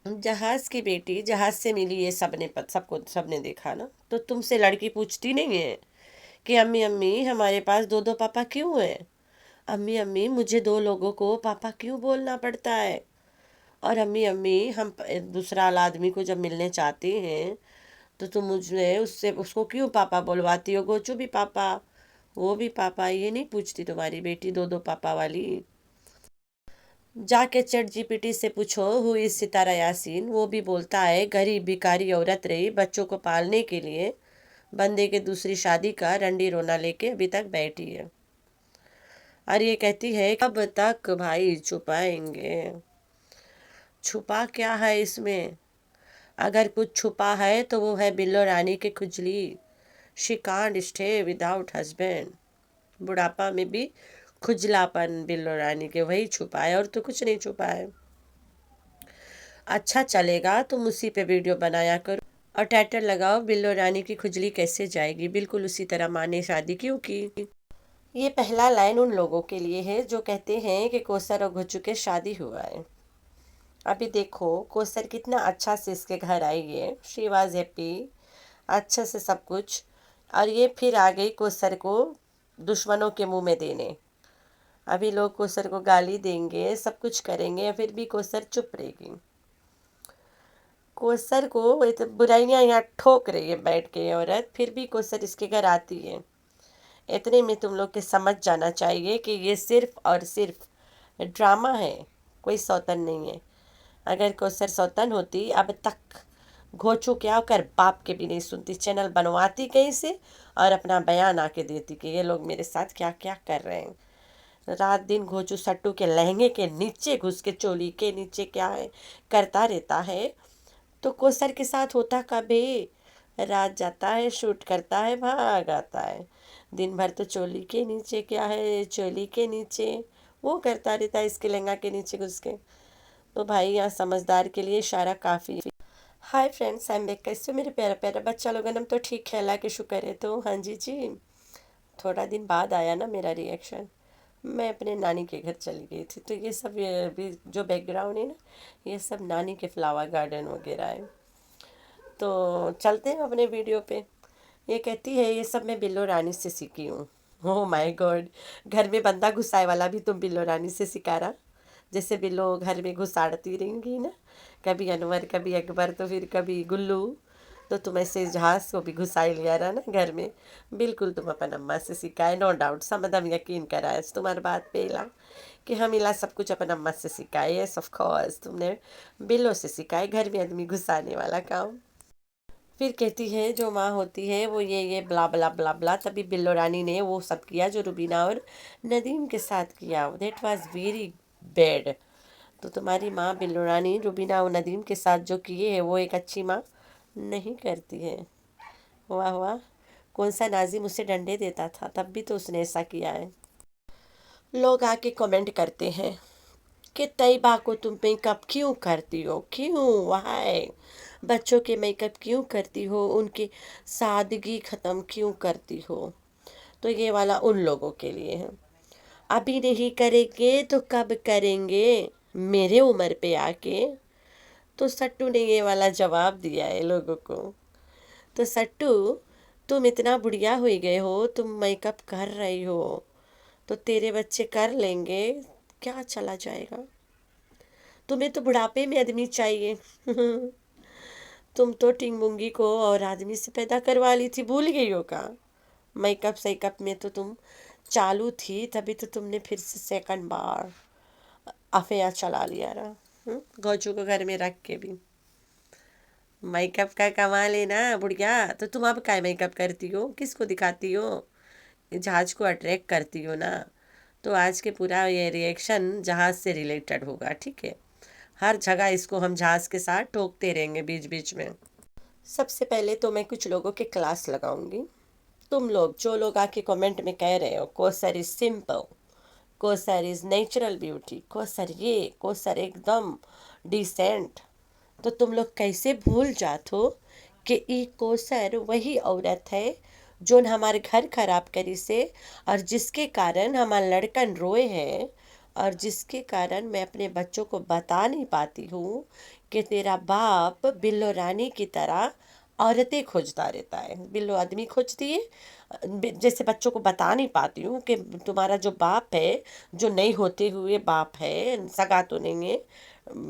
जहाज की बेटी जहाज से मिली, ये सबने देखा ना। तो तुमसे लड़की पूछती नहीं है कि अम्मी अम्मी हमारे पास दो दो पापा क्यों हैं? अम्मी अम्मी मुझे दो लोगों को पापा क्यों बोलना पड़ता है? और अम्मी अम्मी हम दूसरा आदमी को जब मिलने चाहते हैं तो तुम मुझे उससे उसको क्यों पापा बुलवाती हो? गोचू भी पापा, वो भी पापा, ये नहीं पूछती तुम्हारी बेटी दो दो पापा वाली? जाके चैट जीपीटी से पूछो हु इज सितारा यासीन, वो भी बोलता है गरीब भिखारी औरत रही बच्चों को पालने के लिए, बंदे के दूसरी शादी का रंडी रोना लेके अभी तक बैठी है। और ये कहती है कब तक भाई छुपाएंगे? छुपा क्या है इसमें? अगर कुछ छुपा है तो वो है बिल्लो रानी की खुजली। She can't stay without husband. बुढ़ापा में भी खुजलापन बिल्लो रानी के, वही छुपा है और तो कुछ नहीं छुपा है। अच्छा चलेगा तुम उसी पे वीडियो बनाया करो और टाइटल लगाओ बिल्लो रानी की खुजली कैसे जाएगी, बिल्कुल उसी तरह माँ ने शादी क्यों की। ये पहला लाइन उन लोगों के लिए है जो कहते हैं कि कोसर और घुच्चू के शादी हुआ है। अभी देखो कोसर कितना अच्छा से इसके घर आई है, शी वॉज हैप्पी, अच्छे से सब कुछ। और ये फिर आ गई कोसर को दुश्मनों के मुंह में देने। अभी लोग कोसर को गाली देंगे, सब कुछ करेंगे, फिर भी कोसर चुप रहेगी। कोसर को बुराइयां यहाँ ठोक रही है बैठ के ये औरत, फिर भी कोसर इसके घर आती है। इतने में तुम लोग के समझ जाना चाहिए कि ये सिर्फ और सिर्फ ड्रामा है, कोई सौतन नहीं है। अगर कोसर सौतन होती अब तक घोचू क्या होकर बाप के भी नहीं सुनती, चैनल बनवाती कहीं से और अपना बयान आके देती कि ये लोग मेरे साथ क्या क्या कर रहे हैं। रात दिन घोचू सट्टू के लहंगे के नीचे घुस के, चोली के नीचे क्या है करता रहता है। तो कोसर के साथ होता कभी? रात जाता है, शूट करता है, भाग आता है। दिन भर तो चोली के नीचे क्या है, चोली के नीचे वो करता रहता है, इसके लहंगा के नीचे घुस के। तो भाई यहाँ समझदार के लिए इशारा काफ़ी। Hi friends, I am back. कैसे हो मेरे प्यारा प्यारा बच्चा लोगन? हम तो ठीक है, अल्लाह के शुक्र है। तो हाँ जी जी, थोड़ा दिन बाद आया ना मेरा रिएक्शन। मैं अपने नानी के घर चली गई थी, तो ये सब ये भी जो बैकग्राउंड है ना, ये सब नानी के फ्लावर गार्डन वगैरह है। तो चलते हैं अपने वीडियो पे। ये कहती है ये सब मैं बिल्लो रानी से सीखी हूँ। ओह माय गॉड, घर में बंदा घुसाए वाला भी तुम बिल्लो रानी से सिखा रहा? जैसे बिल्लो घर में घुसाड़ती रहेंगी ना, कभी अनवर कभी अकबर तो फिर कभी गुल्लू, तो तुम ऐसे जहाज को भी घुसाई लिया रहा ना घर में। बिल्कुल तुम अपन अम्मा से सिखाए, नो डाउट, समदम यकीन करा है तुम्हारी बात पे इला कि हम इला सब कुछ अपन अम्मा से सिखाए। यस ऑफ कोर्स तुमने बिल्लो से सिखाए घर में आदमी घुसाने वाला काम। फिर कहती है जो माँ होती है वो ये ब्ला ब्ला ब्ला ब्ला, तभी बिल्लो रानी ने वो सब किया जो रुबीना और नदीम के साथ किया, दैट वाज वेरी बैड। तो तुम्हारी माँ बिल्लो रानी रुबीना और नदीम के साथ जो किए है वो एक अच्छी माँ नहीं करती है। वाह वाह, कौन सा नाजिम उसे डंडे देता था तब भी तो उसने ऐसा किया है। लोग आके कमेंट करते हैं कि तैयबा को तुम मेकअप क्यों करती हो, क्यों, वाई, बच्चों के मेकअप क्यों करती हो, उनकी सादगी ख़त्म क्यों करती हो? तो ये वाला उन लोगों के लिए है। अभी नहीं करेंगे तो कब करेंगे मेरे उम्र पे आके? तो सट्टू ने ये वाला जवाब दिया है लोगों को। तो सट्टू, तुम इतना बुढ़िया हो गए हो, तुम मेकअप कर रही हो, तो तेरे बच्चे कर लेंगे, क्या चला जाएगा? तुम्हें तो बुढ़ापे में आदमी चाहिए। तुम तो टिंगमुंगी को और आदमी से पैदा करवा ली थी, भूल गई हो का? मेकअप सेकअप में तो तुम चालू थी, तभी तो तुमने फिर से सेकंड बार अफेयर चला लिया रहा गौजू को घर में रख के भी। मेकअप का कमाल है ना बुढ़िया। तो तुम अब क्या मेकअप करती हो, किसको दिखाती हो? जहाज को अट्रैक्ट करती हो ना। तो आज के पूरा ये रिएक्शन जहाज से रिलेटेड होगा, ठीक है? हर जगह इसको हम जहाज के साथ टोकते रहेंगे बीच बीच में। सबसे पहले तो मैं कुछ लोगों के क्लास लगाऊंगी। तुम लोग जो लोग आके कमेंट में कह रहे हो Kausar is simple, Kausar is natural beauty, Kausar ये, कोसर एकदम डिसेंट, तो तुम लोग कैसे भूल जात हो कि ई कोसर वही औरत है जो हमारे घर खराब करी से और जिसके कारण हमार लड़कन रोए हैं اور جس کے کارن میں اپنے بچوں کو بتا نہیں پاتی ہوں کہ تیرا باپ بلو رانی کی طرح عورتیں کھوجتا رہتا ہے، بلو آدمی کھوجتی ہے، جیسے بچوں کو بتا نہیں پاتی ہوں کہ تمہارا جو باپ ہے، جو نہیں ہوتے ہوئے باپ ہے، سگا تو نہیں ہے،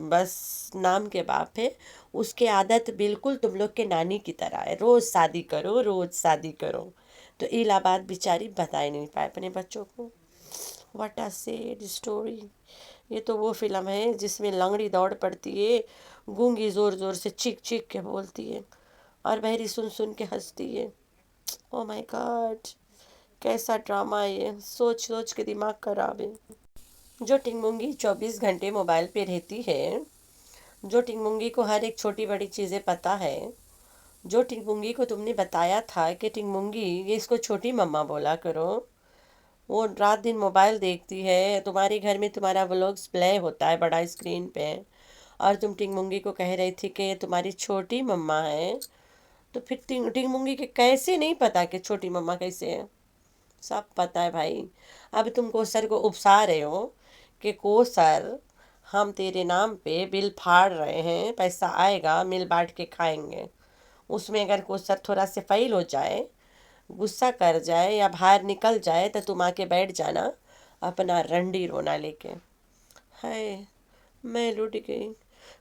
بس نام کے باپ ہے، اس کی عادت بالکل تم لوگ کے نانی کی طرح ہے، روز شادی کرو، روز شادی کرو۔ تو الہ آباد بیچاری بتا ہی نہیں پائے اپنے بچوں کو۔ What a sad story. یہ تو وہ فلم ہے جس میں لنگڑی دوڑ پڑتی ہے، گونگی زور زور سے چیخ چیخ کے بولتی ہے اور بہری سن سن کے ہنستی ہے۔ او مائی گاڈ، کیسا ڈرامہ ہے یہ، سوچ سوچ کے دماغ خراب ہے۔ جو ٹنگ مونگی 24 گھنٹے موبائل پہ رہتی ہے، جو ٹنگ مونگی کو ہر ایک چھوٹی بڑی چیزیں پتہ ہے، جو ٹنگ مونگی کو تم نے بتایا تھا کہ ٹنگ مونگی یہ اس کو چھوٹی مما بولا کرو، وہ رات دن موبائل دیکھتی ہے، تمہارے گھر میں تمہارا ولاگس پلے ہوتا ہے بڑا اسکرین پہ، اور تم ٹنگ مونگی کو کہہ رہی تھی کہ یہ تمہاری چھوٹی مما ہے، تو پھر ٹنگ مونگی کے کیسے نہیں پتا کہ چھوٹی مما کیسے ہے؟ سب پتہ ہے بھائی۔ اب تم کوثر کو اکسا رہے ہو کہ کوثر ہم تیرے نام پہ بل پھاڑ رہے ہیں، پیسہ آئے گا مل بانٹ کے کھائیں گے۔ اس میں اگر کوثر تھوڑا سے فیل ہو جائے، غصہ کر جائے یا باہر نکل جائے تو تم آ کے بیٹھ جانا اپنا رنڈی رونا لے کے۔ ہائے، میں لٹ گئی۔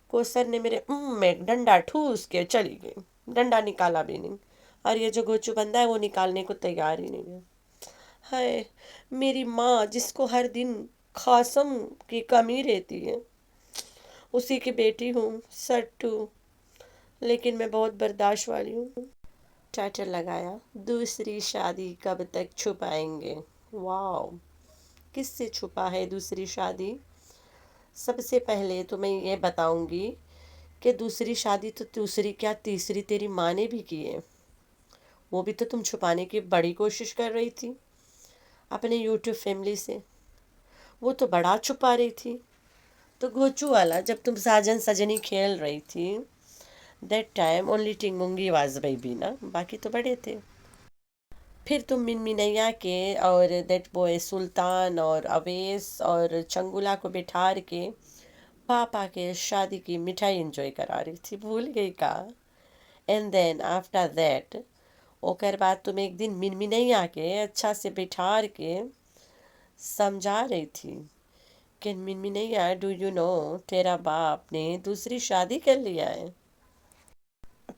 کوثر نے میرے میں ڈنڈا ٹھوس کے چلی گئی، ڈنڈا نکالا بھی نہیں، اور یہ جو گوچو بندہ ہے وہ نکالنے کو تیار ہی نہیں ہے۔ ہائے، میری ماں جس کو ہر دن قاسم کی کمی رہتی ہے، اسی کی بیٹی ہوں، سٹو، لیکن میں بہت برداشت والی ہوں۔ ٹائٹل لگایا، دوسری شادی کب تک چھپائیں گے؟ واو، کس سے چھپا ہے دوسری شادی؟ سب سے پہلے تو میں یہ بتاؤں گی کہ دوسری شادی تو دوسری کیا تیسری تیری ماں نے بھی کی ہے، وہ بھی تو تم چھپانے کی بڑی کوشش کر رہی تھی اپنے یوٹیوب فیملی سے، وہ تو بڑا چھپا رہی تھی۔ تو گوچو والا جب تم ساجن سجنی کھیل رہی تھی، دیٹ ٹائم اونلی ٹنگ مونگی واز بیبی نا، باقی تو بڑے تھے۔ پھر تم من منیا کے اور دیٹ بوائے سلطان اور اویس اور چنگولا کو بٹھار کے پاپا کے شادی کی مٹھائی انجوائے کرا رہی تھی، بھول گئی کا؟ اینڈ دین آفٹر دیٹ، اوکر بعد تم ایک دن من منیا کے اچھا سے بٹھار کے سمجھا رہی تھی کہ من منیا ڈو یو نو تیرا باپ نے دوسری شادی کر لیا ہے۔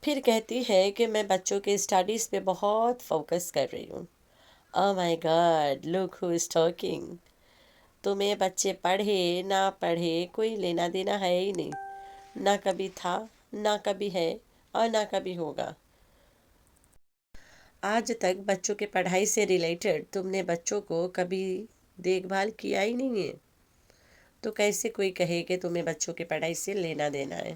پھر کہتی ہے کہ میں بچوں کے اسٹڈیز پہ بہت فوکس کر رہی ہوں۔ Oh my God, look who is talking. تمہیں بچے پڑھے نہ پڑھے کوئی لینا دینا ہے ہی نہیں، نہ کبھی تھا، نہ کبھی ہے، اور نہ کبھی ہوگا۔ آج تک بچوں کے پڑھائی سے ریلیٹڈ تم نے بچوں کو کبھی دیکھ بھال کیا ہی نہیں ہے، تو کیسے کوئی کہے کہ تمہیں بچوں کی پڑھائی سے لینا دینا ہے؟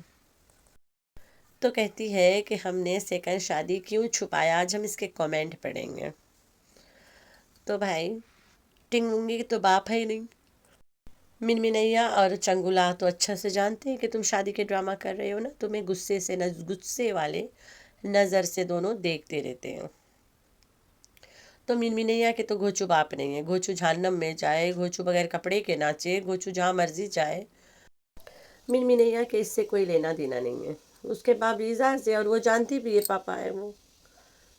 تو کہتی ہے کہ ہم نے سیکنڈ شادی کیوں چھپایا، آج ہم اس کے کامنٹ پڑھیں گے۔ تو بھائی، ٹنگ مونگی تو باپ ہے ہی نہیں۔ من منیا اور چنگولا تو اچھا سے جانتے ہیں کہ تم شادی کے ڈرامہ کر رہے ہو نا، تمہیں غصے والے نظر سے دونوں دیکھتے رہتے ہیں۔ تو من منیا کے تو گھوچو باپ نہیں ہے، گھوچو جہنم میں جائے، گھوچو بغیر کپڑے کے ناچے، گھوچو جہاں مرضی جائے، من منیا کے اس سے کوئی لینا دینا نہیں ہے۔ اس کے باپ اعزاز ہے اور وہ جانتی بھی ہے پاپا ہے وہ،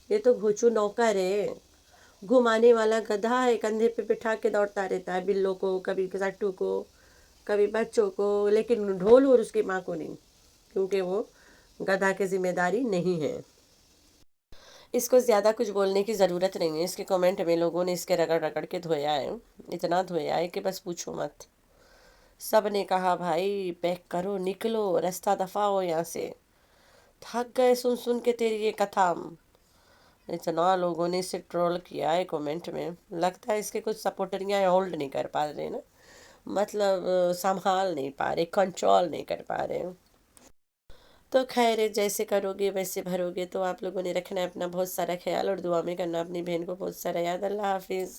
یہ تو گھوچو نوکر ہے، گھمانے والا گدھا ہے، کندھے پہ بٹھا کے دوڑتا رہتا ہے، بلوں کو، کبھی سٹو کو، کبھی بچوں کو، لیکن ڈھول اور اس کی ماں کو نہیں، کیونکہ وہ گدھا کی ذمہ داری نہیں ہے۔ اس کو زیادہ کچھ بولنے کی ضرورت نہیں ہے، اس کے کمنٹ میں لوگوں نے اس کے رگڑ رگڑ کے دھویا ہے، اتنا دھویا ہے کہ بس پوچھو مت۔ سب نے کہا بھائی پیک کرو، نکلو، راستہ دفاع ہو یہاں سے، تھک گئے سن سن کے تیری یہ کتھام۔ اتنا لوگوں نے اسے ٹرول کیا ہے کمنٹ میں، لگتا ہے اس کے کچھ سپورٹریاں ہولڈ نہیں کر پا رہے نا، مطلب سنبھال نہیں پا رہے، کنٹرول نہیں کر پا رہے۔ تو خیر، جیسے کرو گے ویسے بھرو گے، تو آپ لوگوں نے رکھنا ہے اپنا بہت سارا خیال اور دعا میں کرنا اپنی بہن کو بہت سارا یاد۔ اللہ حافظ۔